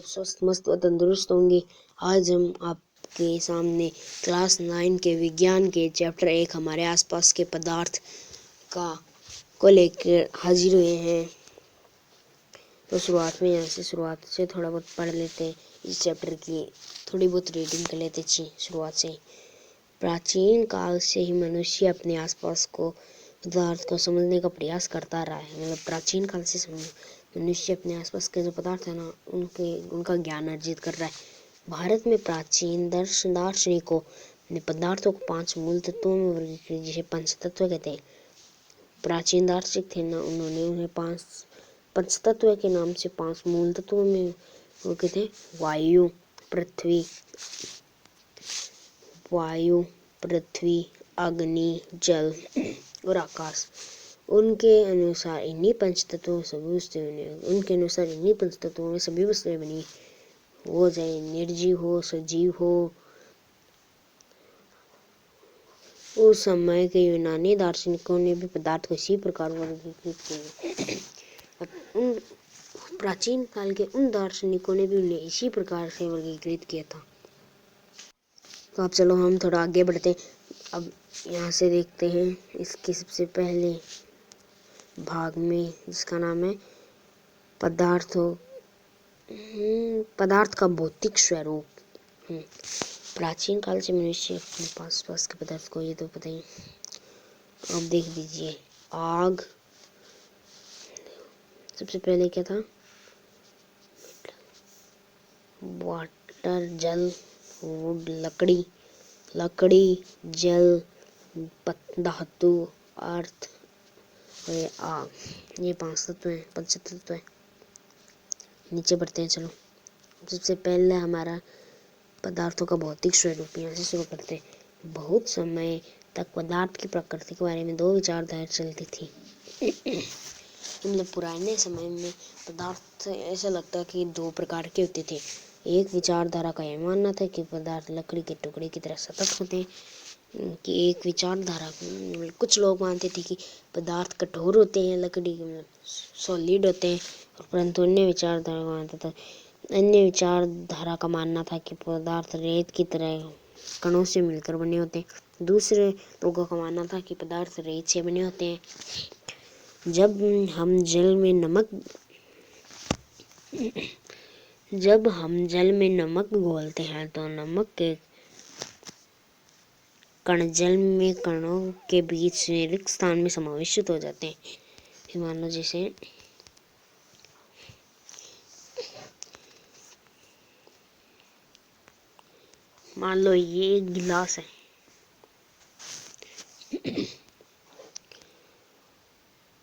स्वस्थ मस्त व तंदुरुस्त होंगे। आज हम आपके सामने क्लास 9 के विज्ञान के चैप्टर 1 हमारे आसपास के पदार्थ को लेकर हाजिर हुए हैं। तो शुरुआत से थोड़ा बहुत पढ़ लेते हैं। इस चैप्टर की थोड़ी बहुत रीडिंग कर लेते हैं शुरुआत से। प्राचीन काल से ही मनुष्य अपने आसपास को पदार्थ को समझने का प्रयास करता रहा है। मतलब प्राचीन काल से मनुष्य अपने आसपास के जो पदार्थ है ना उनका ज्ञान अर्जित कर रहा है। भारत में प्राचीन दार्शनिकों ने पदार्थों को 5 मूल तत्वों में वर्गीकृत, जिसे पंचतत्व कहते हैं। प्राचीन दार्शनिक थे ना, उन्होंने उन्हें 5 पंचतत्व के नाम से 5 मूल तत्वों में वो कहते वायु, पृथ्वी, अग्नि, जल और आकाश। उनके अनुसार इन्हीं पंचतत्वों में सभी वस्तुएं बनी, हो चाहे निर्जीव हो सजीव हो। उस समय के यूनानी दार्शनिकों ने भी पदार्थ को इसी प्रकार वर्गीकृत किया। उन प्राचीन काल के उन दार्शनिकों ने भी उन्हें इसी प्रकार से वर्गीकृत किया था। तो अब चलो हम थोड़ा आगे बढ़ते हैं। अब यहाँ से देखते हैं इसके सबसे पहले भाग में, जिसका नाम है पदार्थ का भौतिक स्वरूप। प्राचीन काल से मनुष्य अपने पास के पदार्थ को, ये तो पता ही। अब देख लीजिए, आग सबसे पहले क्या था, वाटर जल, वुड लकड़ी, जल, धातु, अर्थ और आग। ये 5 तत्व हैं, पंचतत्व है। नीचे बढ़ते हैं। चलो सबसे पहले हमारा पदार्थों का भौतिक स्वरूप, यहाँ से शुरू करते हैं। बहुत समय तक पदार्थ की प्रकृति के बारे में 2 विचारधाराएं चलती थी। मतलब पुराने समय में पदार्थ ऐसा लगता कि 2 प्रकार के होते थे। एक विचारधारा का यह मानना था कि पदार्थ लकड़ी के टुकड़े की तरह सतत होते हैं। कि एक विचारधारा, कुछ लोग मानते थे कि पदार्थ कठोर होते हैं, लकड़ी के सॉलिड होते हैं, परंतु अन्य विचारधारा का मानना था कि पदार्थ रेत की तरह कणों से मिलकर बने होते हैं। दूसरे लोगों का मानना था कि पदार्थ रेत से बने होते हैं। जब हम जल में नमक घोलते हैं तो नमक के कण जल में कणों के बीच रिक्त स्थान में समावेशित हो जाते हैं। मान लो ये एक गिलास है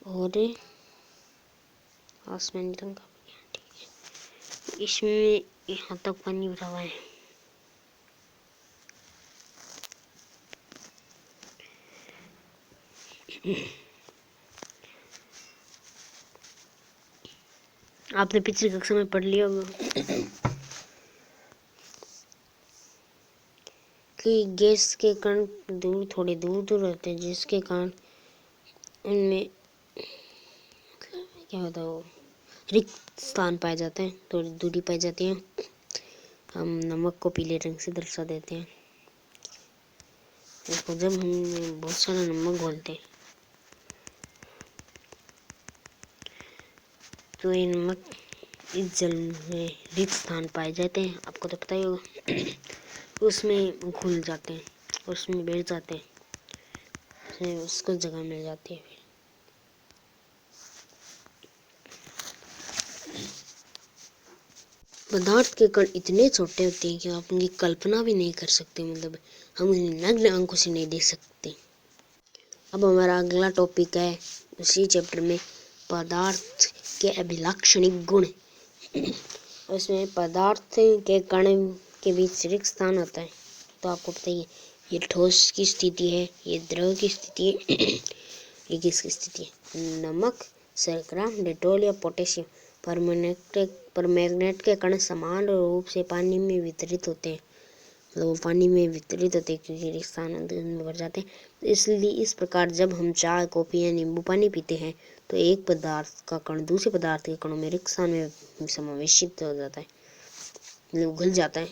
और आसमानी रंग का, इसमें यहाँ तक पानी भरा हुआ है। आपने पिछली कक्षा में पढ़ लिया होगा कि गैस के कण थोड़े दूर रहते हैं, जिसके कारण उनमें क्या होता है, वो रिक्त स्थान पाए जाते हैं, थोड़ी दूरी पाई जाती है। हम नमक को पीले रंग से दर्शा देते हैं। देखो, जब हम बहुत सारा नमक घोलते हैं तो ये नमक इस जल में रिक्त स्थान पाए जाते हैं, आपको तो पता ही होगा। उसमें घुल जाते हैं, उसमें बैठ जाते हैं, उसको जगह मिल जाती है। पदार्थ के कण इतने छोटे होते हैं कि आप उनकी कल्पना भी नहीं कर सकते। मतलब हम उन्हें नग्न आंखों से नहीं देख सकते। अब हमारा अगला टॉपिक है उसी चैप्टर में, पदार्थ के अभिलाक्षणिक गुण। उसमें पदार्थ के कण के बीच रिक्त स्थान होता है। तो आपको पता ही है, ये ठोस की स्थिति है, ये द्रव की स्थिति है, ये किसकी स्थिति है। नमक, शर्करा, डेटॉल या पोटेशियम परमैंगनेट के कण समान रूप से पानी में वितरित होते हैं। मतलब वो पानी में वितरित होते हैं क्योंकि रिक्त स्थान में भर जाते हैं। इसलिए इस प्रकार जब हम चाय, कॉफी या नींबू पानी पीते हैं तो एक पदार्थ का कण दूसरे पदार्थ के कणों में रिक्त स्थान में समावेशित हो जाता है। मतलब घुल जाता है।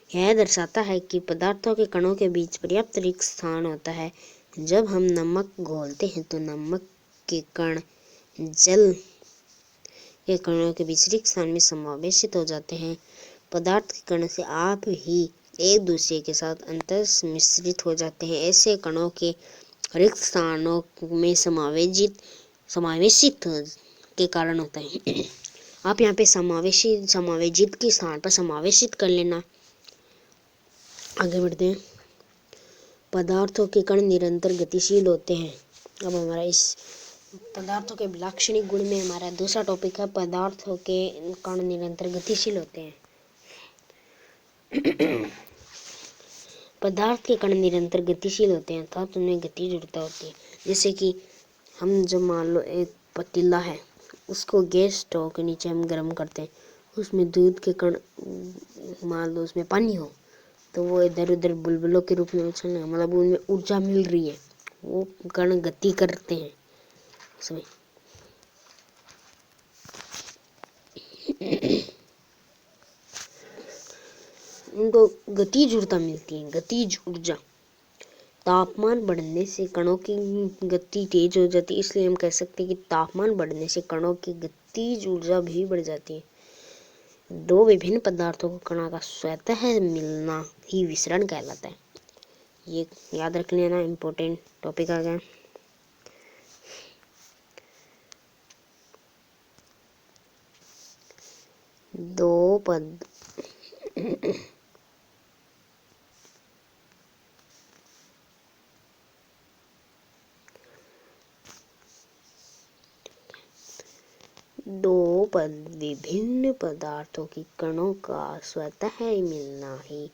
यह दर्शाता है कि पदार्थों के कणों के बीच पर्याप्त रिक्त स्थान होता है। जब हम नमक घोलते हैं तो नमक के कण जल के कणों के बीच रिक्त स्थान में समावेशित हो जाते हैं। पदार्थ के कण से आप ही एक दूसरे के साथ अंतर मिश्रित हो जाते हैं। ऐसे कणों के रिक्त स्थानों में समावेशित के कारण होता है। आप यहाँ पे समावेशित के स्थान पर समावेशित कर लेना। आगे बढ़ते हैं। पदार्थों के कण निरंतर गतिशील होते हैं। अब हमारा इस पदार्थों के लाक्षणिक गुण में हमारा दूसरा टॉपिक है, पदार्थों के कण निरंतर गतिशील होते हैं। पदार्थ के कण निरंतर गतिशील होते हैं अर्थात उनमें गति जड़ता होती है। जैसे कि हम जब मान लो एक पतीला है, उसको गैस स्टोव के नीचे हम गर्म करते हैं, उसमें दूध के कण मान लो उसमें पानी हो तो वो इधर उधर बुलबुलों के रूप में उछलने, मतलब उनमें ऊर्जा मिल रही है, वो कण गति करते हैं उसमें। उनको गतिज ऊर्जा मिलती है, गतिज ऊर्जा। तापमान बढ़ने से कणों की गति तेज हो जाती है, इसलिए हम कह सकते हैं कि तापमान बढ़ने से कणों की गतिज ऊर्जा भी बढ़ जाती है। दो विभिन्न पदार्थों को कणों का स्वतः मिलना ही विसरण कहलाता है। ये याद रख लेना, इम्पोर्टेंट टॉपिक आ गया। दो विभिन्न पदार्थों की कणों का स्वतः मिलना ही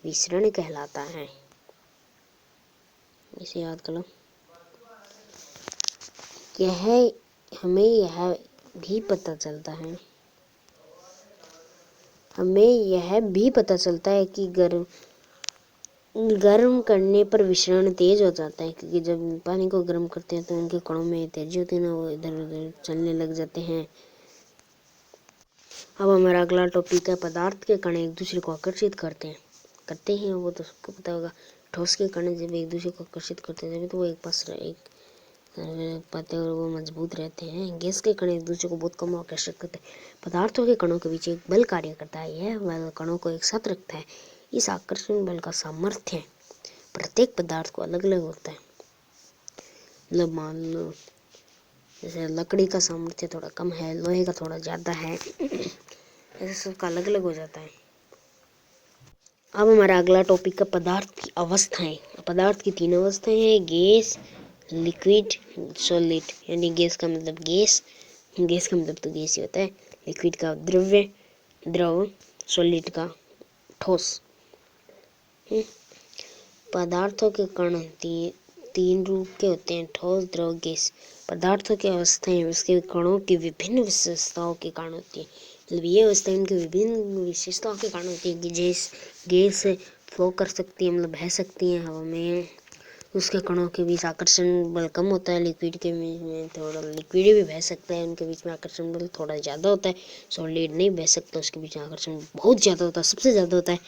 विसरण कहलाता है। इसे याद कर लो। हमें यह भी पता चलता है कि गर्म करने पर विसरण तेज हो जाता है, क्योंकि जब पानी को गर्म करते हैं तो उनके कणों में तेजी होती है ना, वो इधर उधर चलने लग जाते हैं। अब हमारा अगला टॉपिक है, पदार्थ के कण एक दूसरे को आकर्षित करते हैं। वो तो सबको पता होगा। ठोस के कण जब एक दूसरे को आकर्षित करते हैं तो वो एक पास पाते और वो मजबूत रहते हैं। गैस के कण एक दूसरे को बहुत कम आकर्षित करते हैं। पदार्थों के कणों के बीच एक बल कार्य करता है, यह बल कणों को एक साथ रखता है। इस आकर्षण बल का सामर्थ्य प्रत्येक पदार्थ को अलग अलग होता है। मतलब मान लो जैसे लकड़ी का सामर्थ्य थोड़ा कम है, लोहे का थोड़ा ज़्यादा है, ऐसे सबका अलग अलग हो जाता है। अब हमारा अगला टॉपिक है पदार्थ की अवस्थाएं। पदार्थ की 3 अवस्थाएं हैं, गैस, लिक्विड, सॉलिड। यानी गैस का मतलब गैस का मतलब तो गैस ही होता है। लिक्विड का द्रव, सॉलिड का ठोस। पदार्थों के कण 3 रूप के होते हैं, ठोस, द्रव, गैस। पदार्थों की अवस्थाएं उसके कणों की विभिन्न विशेषताओं के कारण होती है। मतलब ये अवस्थाएं उनकी विभिन्न विशेषताओं के कारण होती है कि गैस फ्लो कर सकती है, मतलब बह सकती है हवा में, उसके कणों के बीच आकर्षण बल कम होता है। लिक्विड के बीच में थोड़ा लिक्विड भी बह सकता है, उनके बीच में आकर्षण बल थोड़ा ज़्यादा होता है। सॉलिड नहीं बह सकता, उसके बीच में आकर्षण बहुत ज़्यादा होता है, सबसे ज़्यादा होता है।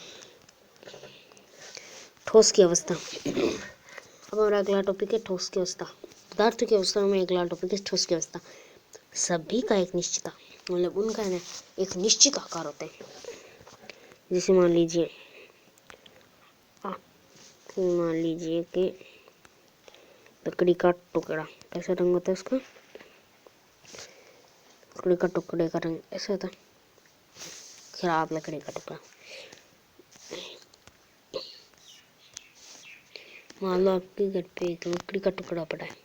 ठोस की अवस्था। अब हमारा अगला टॉपिक है ठोस की अवस्था। पदार्थ की अवस्था में अगला टॉपिक है ठोस की अवस्था। सभी का एक निश्चित मतलब उनका है ना एक निश्चित आकार होता है। जैसे मान लीजिए कि लकड़ी का टुकड़ा, कैसा रंग होता है उसका? लकड़ी का टुकड़े का रंग ऐसा होता है, खराब लकड़ी का टुकड़ा। मान लो आपके घर पे एक लकड़ी का टुकड़ा पड़ा है,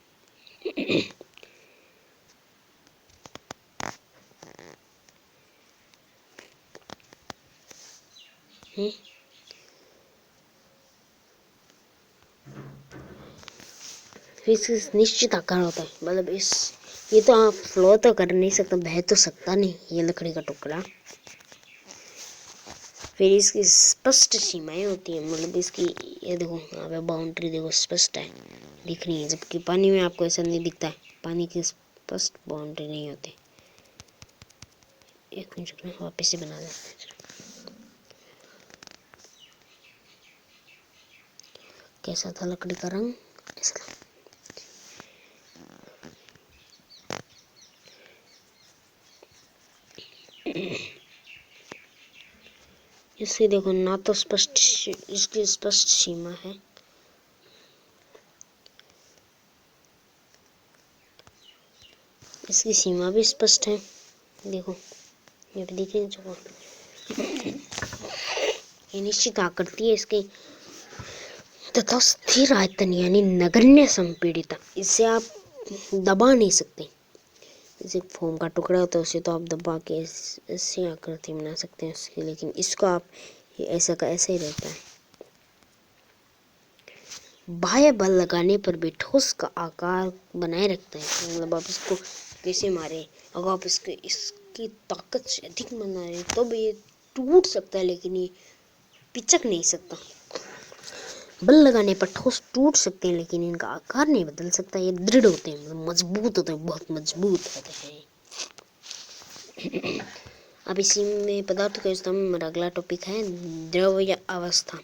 फिर निश्चित आकार होता है। मतलब ये तो आप फ्लो तो कर नहीं सकता, बह तो सकता नहीं ये लकड़ी का टुकड़ा। फिर इसकी स्पष्ट सीमाएं होती हैं, मतलब इसकी ये देखो यहाँ पे बाउंड्री देखो स्पष्ट है, दिख रही है, जबकि पानी में आपको ऐसा नहीं दिखता है, पानी की स्पष्ट बाउंड्री नहीं होती। एक मिनट में वापस से बना देते हैं। कैसा था लकड़ी का रंग? ऐसा इसकी देखो ना तो स्पष्ट, इसकी स्पष्ट सीमा है, इसकी सीमा भी स्पष्ट है। देखो ये भी दिख रही है। ये निश्चित आकृति है इसकी तथा स्थिर आयतन यानी नगण्य संपीड़िता, इसे आप दबा नहीं सकते। जैसे फोम का टुकड़ा होता है उसे तो आप दबा के ऐसी आकृति बना सकते हैं उसकी, लेकिन इसको आप ये ऐसा का ऐसा ही रहता है। बाह्य बल लगाने पर भी ठोस का आकार बनाए रखता है। मतलब आप इसको कैसे मारे, अगर आप इसकी ताकत से अधिक बना रहे तो भी ये टूट सकता है, लेकिन ये पिचक नहीं सकता। बल लगाने पर ठोस टूट सकते हैं लेकिन इनका आकार नहीं बदल सकता। ये दृढ़ होते हैं, मतलब मजबूत होते हैं, बहुत मजबूत होते हैं। अब इसी में पदार्थ का इस्तेमाल में हमारा अगला टॉपिक है द्रव या अवस्था।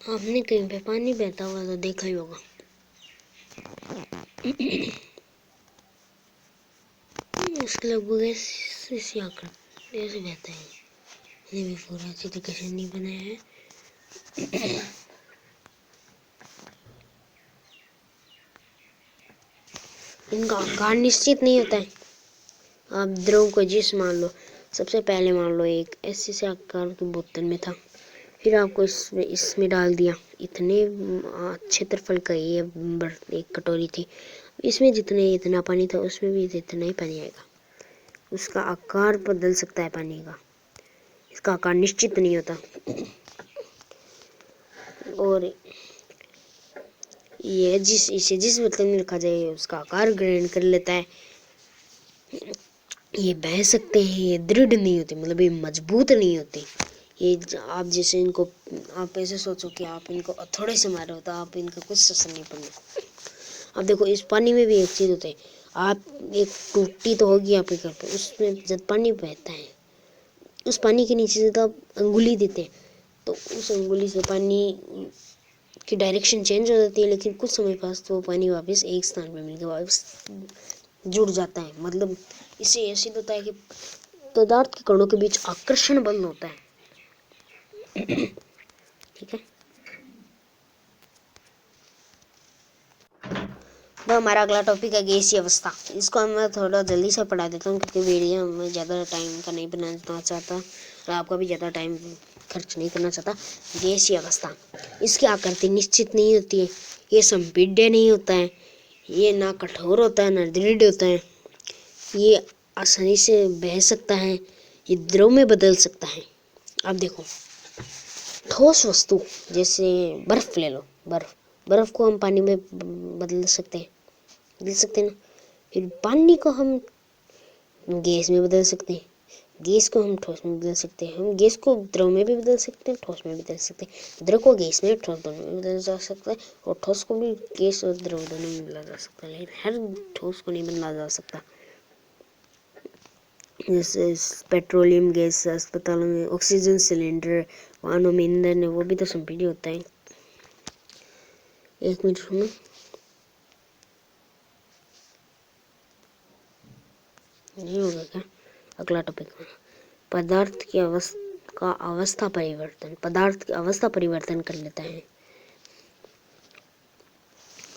आपने कहीं पे पानी बहता हुआ तो देखा ही होगा। इसके लगभग ऐसे आकर ऐसे बहता है। ये भी पूरा अच्छी तरीके से नहीं बनाया है। इनका आकार निश्चित नहीं होता है। आप द्रव को जिस मान लो, सबसे पहले मान लो एक ऐसे से आकार की बोतल में था, फिर आपको इसमें डाल दिया। इतने क्षेत्रफल का ये एक कटोरी थी, इसमें इतना पानी था उसमें भी इतना ही पानी आएगा। उसका आकार बदल सकता है पानी का, इसका आकार निश्चित नहीं होता। और ये इसे जिस बोतल में रखा जाए उसका आकार ग्रहण कर लेता है। ये बह सकते हैं, ये दृढ़ नहीं होते, मतलब ये मजबूत नहीं होते। ये आप जैसे इनको आप ऐसे सोचो कि आप इनको हथौड़े से मारो तो आप इनका कुछ असर नहीं पड़ना। अब देखो इस पानी में भी एक चीज़ होती है, आप एक टूटी तो होगी आपके घर पे, उसमें जब पानी बहता है उस पानी के नीचे से तो आप अंगुली देते हैं तो उस अंगुली से पानी की डायरेक्शन चेंज हो जाती है, लेकिन कुछ समय पास तो वो पानी वापस एक स्थान पर मिलकर वापस जुड़ जाता है। मतलब इससे यह सिद्ध होता है कि पदार्थ के कणों के बीच आकर्षण बल होता है। ठीक है, तो हमारा अगला टॉपिक है गैसीय अवस्था। इसको मैं थोड़ा जल्दी से पढ़ा देता हूँ क्योंकि वीडियो में ज़्यादा टाइम का नहीं बनाना चाहता और आपका भी ज़्यादा टाइम खर्च नहीं करना चाहता। गैसीय अवस्था, इसकी आकृति निश्चित नहीं होती है, ये संपीड्य नहीं होता है, ये ना कठोर होता है ना दृढ़ होता है, ये आसानी से बह सकता है, ये द्रव में बदल सकता है। अब देखो ठोस वस्तु जैसे बर्फ ले लो, बर्फ को हम पानी में बदल सकते हैं, ना। फिर पानी को हम गैस में बदल सकते हैं, गैस को हम ठोस में बदल सकते हैं, हम गैस को द्रव में भी बदल सकते हैं, ठोस में भी बदल सकते हैं, द्रव को गैस में ठोस दोनों में बदला जा सकता है, और ठोस को भी गैस और द्रव दोनों में बदला जा सकता है, लेकिन हर ठोस को नहीं बदला जा सकता। जैसे पेट्रोलियम गैस अस्पतालों में ऑक्सीजन सिलेंडर, वाहनों में ईंधन है, वो भी तो संपीड़ित होता है। एक मिनट सुनो, नहीं होगा क्या? अगला टॉपिक पदार्थ की अवस्था परिवर्तन। पदार्थ की अवस्था परिवर्तन कर लेता है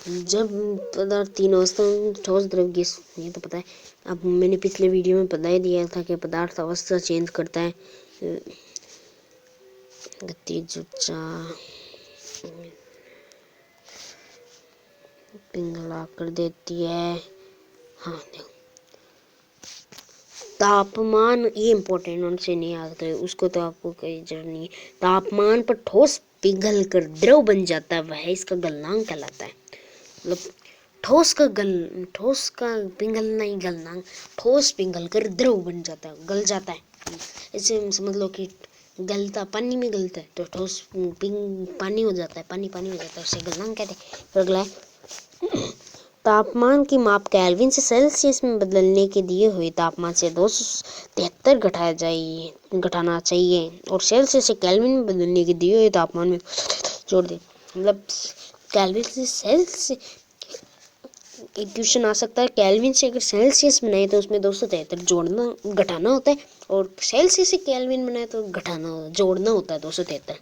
जब पदार्थ तीन अवस्था ठोस द्रव गैस, ये तो पता है। अब मैंने पिछले वीडियो में बता ही दिया था कि पदार्थ अवस्था चेंज करता है, गतिज ऊर्जा पिघला कर देती है। हाँ देखो तापमान, ये इम्पोर्टेंट उनसे नहीं याद करें, उसको तो आपको कोई जरूरत नहीं है। तापमान पर ठोस पिघल कर द्रव बन जाता है, वह इसका गलनांक कहलाता है। मतलब ठोस का पिघलना ही गलनांक, ठोस पिघल कर द्रव बन जाता है, गल जाता है। ऐसे समझ लो कि गलता, पानी में गलता है तो ठोस पानी हो जाता है, पानी हो जाता है, उसे गलनांक कहते हैं। फिर अगला है तापमान की माप केल्विन से सेल्सियस में बदलने के दिए हुए तापमान से 273 घटाना चाहिए और सेल्सियस से केल्विन में बदलने के दिए हुए तापमान में जोड़ दें। मतलब केल्विन से सेल्सियस इक्वेशन आ सकता है, केल्विन से अगर सेल्सियस बनाए तो उसमें 273 जोड़ना घटाना होता है, और सेल्सियस से केल्विन बनाए तो जोड़ना होता है 273।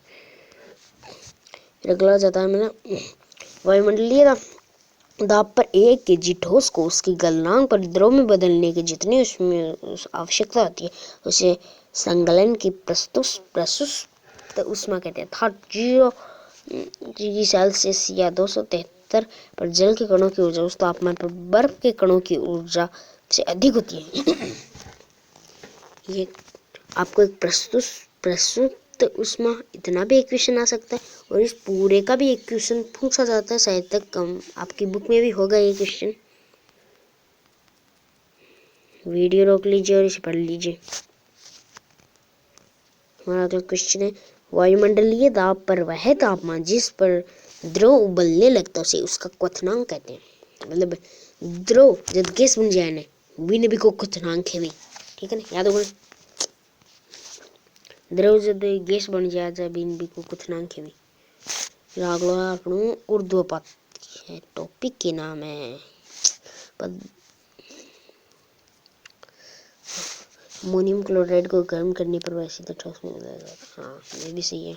फिर अगला जाता है मेरा वायुमंडलीय दाब पर 1 केजी ठोस को उसकी गलनांक पर द्रव में बदलने की जितनी उसमें आवश्यकता होती है उसे संकलन की प्रस्तुत ऊष्मा कहते हैं। 0 डिग्री सेल्सियस या 273 पर जल के कणों की ऊर्जा उस तापमान पर बर्फ के कणों की ऊर्जा से अधिक होती है। ये आपको एक प्रस्तुत ऊष्मा, इतना भी इक्वेशन आ सकता है, और इस पूरे का भी इक्वेशन पूछा जाता है, शायद तक कम आपकी बुक में भी होगा ये क्वेश्चन। वीडियो रोक लीजिए और इसे पढ़ लीजिए। हमारा अगला क्वेश्चन है वायुमंडलीय दाब पर वह तापमान जिस पर द्रव उबलने लगता है उसे उसका क्वथनांक कहते हैं। मतलब द्रव जब गैस बन जाए ना, भी नबी को क्वथनांक है भी, ठीक है ना, याद होगा। द्रव जब गैस बन जाए जब भी को क्वथनांक है भी। अगला આપણું ऊर्ध्वपात है, टॉपिक के नाम है अमोनियम क्लोराइड को गर्म करने पर वह सीधे ठोस में बदल जाता है। हाँ, ये भी सही है।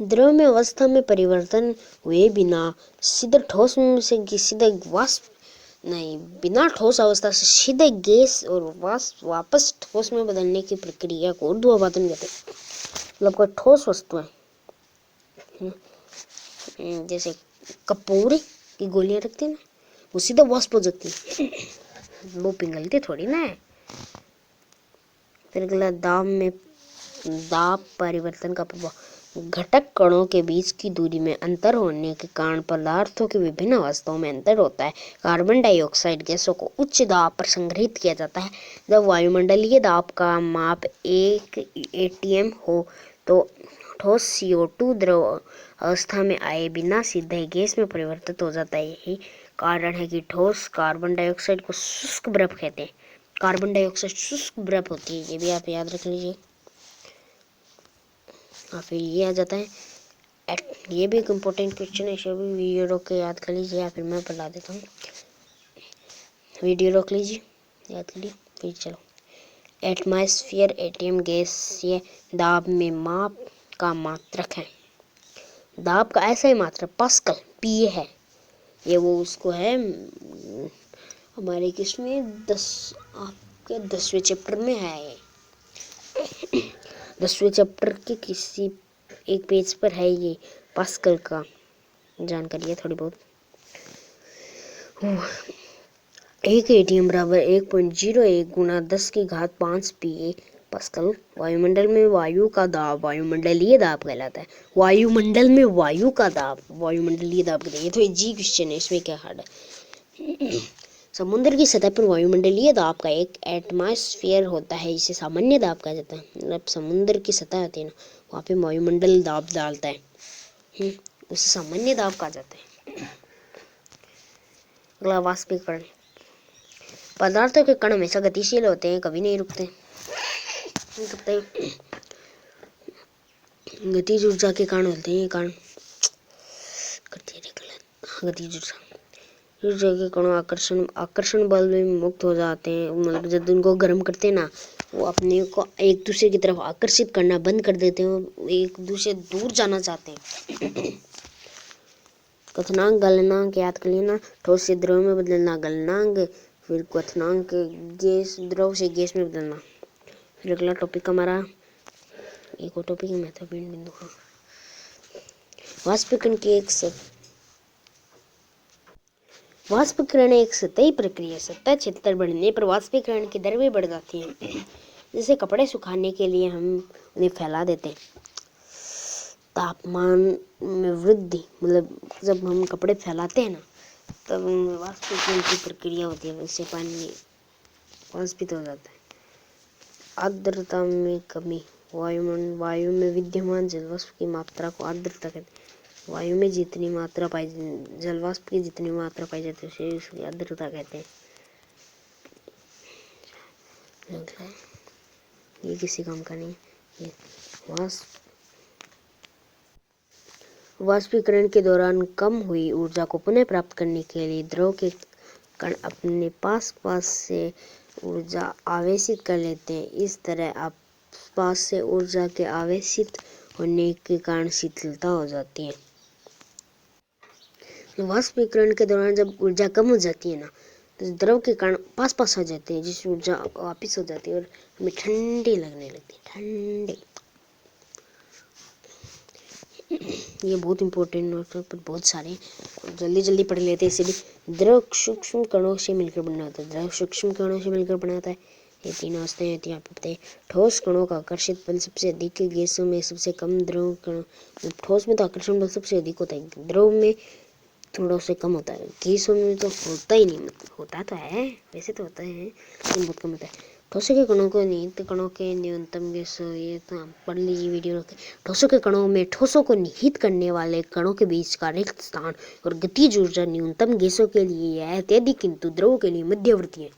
द्रव में अवस्था में परिवर्तन हुए बिना सीधे ठोस में से सीधे वाष्प नहीं, बिना ठोस अवस्था से सीधे गैस और वापस ठोस में बदलने की प्रक्रिया को ऊर्ध्वपातन कहते हैं। मतलब कोई ठोस वस्तु है, जैसे कपूर की गोलियां रखती है ना, वो सीधा वाष्प हो जाती है, वो पिघलती थोड़ी ना है। फिर अगला दाब परिवर्तन का प्रभाव, घटक कणों के बीच की दूरी में अंतर होने के कारण पदार्थों की विभिन्न अवस्थाओं में अंतर होता है। कार्बन डाइऑक्साइड गैसों को उच्च दाब पर संग्रहित किया जाता है। जब वायुमंडलीय दाब का माप 1 atm हो तो ठोस CO2 द्रव अवस्था में आए बिना सीधे गैस में परिवर्तित हो जाता है। यही कारण है कि ठोस कार्बन डाइऑक्साइड को शुष्क बर्फ कहते हैं। कार्बन डाइऑक्साइड शुष्क बर्फ होती है, ये भी आप याद रख लीजिए। और फिर ये आ जाता है, ये भी एक इम्पोर्टेंट क्वेश्चन है, इसे भी वीडियो रोक के याद कर लीजिए, या फिर मैं बता देता हूँ। वीडियो रोक लीजिए, याद कर लीजिए, फिर चलो। एटमॉस्फेयर एटीएम गैसीय दाब में माप का मात्रक है। दाब का ऐसा ही मात्रक पास्कल PA है। ये वो उसको है हमारे किसमें आपके 10वें चैप्टर में है ये। 10वें चैप्टर के किसी एक पेज पर है ये पास्कल का जानकारी है थोड़ी बहुत। 1 atm बराबर 1.01 गुना 10 की घात 5 PA पास्कल। वायुमंडल में वायु का दाब वायुमंडलीय दाब कहलाता है। वायुमंडल में वायु का दाब वायुमंडलीय दाब कहते हैं। ये तो एक जी क्वेश्चन है, इसमें क्या हार्ड है। समुद्र की सतह पर वायुमंडलीय दाब का एक एटमॉस्फेयर होता है, इसे सामान्य दाब कहा जाता है। मतलब समुद्र की सतह होती है ना, वहाँ पे वायुमंडल दाब डालता है, उसे सामान्य दाब कहा जाता है। अगला वाष्पीकरण, पदार्थों के कण हमेशा गतिशील होते हैं, कभी नहीं रुकते। गतिज ऊर्जा के कारण होते हैं, कारण गतिज ऊर्जा के कणों आकर्षण बल में मुक्त हो जाते हैं। मतलब जब उनको गर्म करते हैं ना, वो अपने को एक दूसरे की तरफ आकर्षित करना बंद कर देते हैं, एक दूसरे दूर जाना चाहते हैं। क्वथनांक गलनांक याद कर लेना, ठोस से द्रव में बदलना गलनांक, फिर क्वथनांक गैस द्रव से गैस में बदलना। फिर अगला टॉपिक हमारा एक और टॉपिक महत्वपूर्ण बिंदु है वाष्पीकरण की एक वाष्पीकरण एक सतही प्रक्रिया है। सतह क्षेत्र बढ़ने पर वाष्पीकरण की दर भी बढ़ जाती है। जैसे कपड़े सुखाने के लिए हम उन्हें फैला देते हैं, तापमान में वृद्धि, मतलब जब हम कपड़े फैलाते हैं ना, तब वाष्पीकरण की प्रक्रिया होती है, उससे पानी वाष्पित हो जाता है। आर्द्रता में कमी, वायु में विद्यमान जलवाष्प की मात्रा को आर्द्रता कहते हैं। वायु में जितनी मात्रा पाई, जलवाष्प की जितनी मात्रा पाई जाती है उसे उसकी आर्द्रता कहते हैं। ये किसी काम का नहीं है। ये वाष्पीकरण के दौरान कम हुई ऊर्जा को पुनः प्राप्त करने के लिए द्रव के कण अपने पास से ऊर्जा आवेशित कर लेते हैं। इस तरह आसपास से ऊर्जा के आवेशित होने के कारण शीतलता हो जाती है। वाष्पीकरण के दौरान जब ऊर्जा कम हो जाती है ना, तो द्रव के कण पास आ जाते हैं, जिससे ऊर्जा वापिस हो जाती है और हमें ठंडी लगने लगती है। ठंडी, ये बहुत इंपॉर्टेंट नोट है, पर बहुत सारे जल्दी पढ़ लेते हैं। इसीलिए द्रव सूक्ष्म कणों से मिलकर बना होता है। द्रव सूक्ष्म कणों से मिलकर बना होता है। ये तीन अवस्थाएं होती हैं, आप पढ़ते हैं। ठोस कणों का आकर्षित बल सबसे अधिक है, गैसों में सबसे कम। द्रव कणों, ठोस में तो आकर्षण बल सबसे अधिक होता है, द्रव में थोड़ा से कम होता है, गैसों में तो होता ही नहीं। मतलब होता तो है, वैसे तो होता है लेकिन बहुत कम होता है। ठोसों के कणों को निहित कणों के न्यूनतम गैसों, ये तो पढ़ लीजिए वीडियो। ठोसों के कणों में ठोसों को निहित करने वाले कणों के बीच का रिक्त स्थान और गतिज ऊर्जा न्यूनतम गैसों के लिए यह अत्यधिक, किंतु द्रवों के लिए मध्यवर्ती है।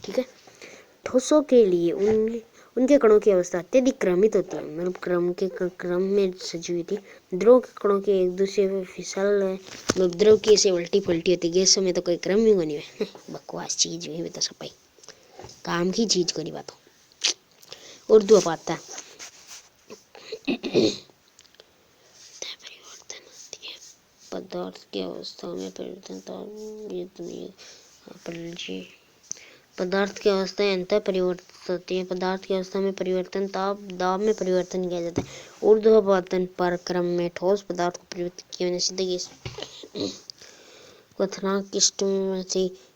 ठीक है, ठोसों के लिए उनके कणों की अवस्था अत्यधिक क्रमित होती है, मतलब क्रम में सजी हुई थी। द्रव के कणों के एक दूसरे पे फिसल, मतलब द्रव की ऐसे उल्टी पलटी होती है। गैसों में तो कोई क्रम ही बनी है। बकवास चीज हुई तो सब काम की चीज को नहीं बात। उर्दू पाता परिवर्तन होती है पदार्थ की अवस्था में परिवर्तन, पदार्थ की अवस्था अंतः परिवर्तित होती है। पदार्थ की अवस्था में परिवर्तन दाब में परिवर्तन किया जाता है। ऊर्ध्वपातन पर क्रम में ठोस पदार्थ को परिवर्तित किया जाने से क्वथनांक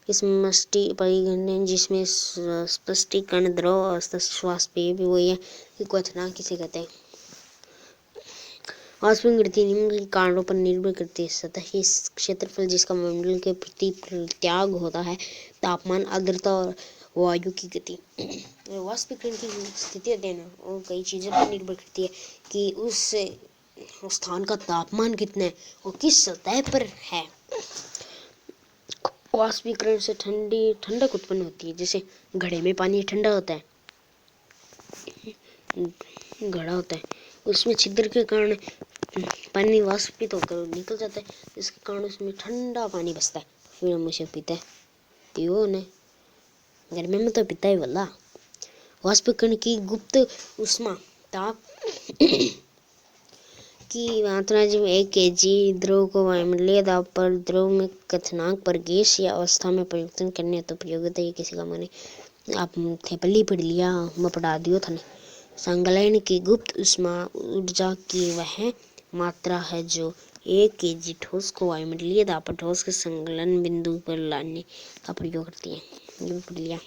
समष्टि परिगणन, जिसमें स्पष्टीकरण द्रव अवस्था श्वास पे भी वही है कि क्वथनांक किसे कहते हैं। वाष्पीकरण गति निम्न कारणों पर निर्भर करती है। सतही क्षेत्रफल जिसका मंडल के प्रति त्याग होता है, तापमान, आर्द्रता और वायु की गति। वाष्पीकरण की स्थिति होती है ना, वो कई चीज़ों पर निर्भर करती है कि उस स्थान का तापमान कितना है और किस सतह पर है। वाष्पीकरण से ठंडक उत्पन्न होती है। जैसे घड़े में पानी ठंडा होता है, घड़ा होता है, उसमें छिद्र के कारण पानी वाष्पित होकर निकल जाता है, जिसके कारण उसमें ठंडा पानी बचता है, फिर हम उसे पीते हैं। पियो ने गर्मी में तो पीता ही वाला। वाष्पीकरण की गुप्त ऊष्मा ताप की मात्रा, जब 1 kg द्रव को वायुमंडलीय दाब पर द्रव में क्वथनांक पर गैस या अवस्था में परिवर्तन करने तो प्रयोग होता है। किसी का मैंने आप थे पल्ली पढ़ लिया, मैं पढ़ा दियो था। संकलन की गुप्त ऊष्मा ऊर्जा की वह मात्रा है जो 1 kg ठोस को वायुमंडलीय दाब पर ठोस के संकलन बिंदु पर लाने का प्रयोग करती है। ये पढ़ लिया,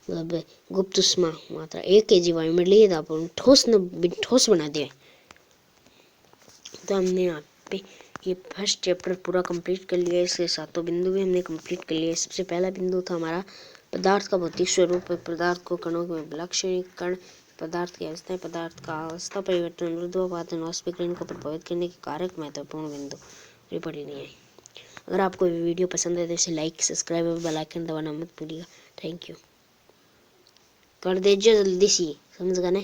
मतलब गुप्त ऊष्मा मात्रा 1 kg वायुमंडलीय दाब पर ठोस बना दिया। तो हमने यहाँ पे ये फर्स्ट चैप्टर पूरा कंप्लीट कर लिया। इसके सातों बिंदु भी हमने कंप्लीट कर लिया। सबसे पहला बिंदु था हमारा पदार्थ का भौतिक स्वरूप, पदार्थ को कणों में विलक्षणीकरण, पदार्थ की अवस्था, पदार्थ का अवस्था परिवर्तन, ऊर्ध्वपातन, वाष्पीकरण को प्रभावित करने के कारक, महत्वपूर्ण बिंदु ये पढ़ी नहीं है। अगर आपको वीडियो पसंद है तो इसे लाइक, सब्सक्राइब और बेल आइकन दबाना मत भूलिएगा। थैंक यू, कर दीजिए जल्दी सी, समझ गए ना।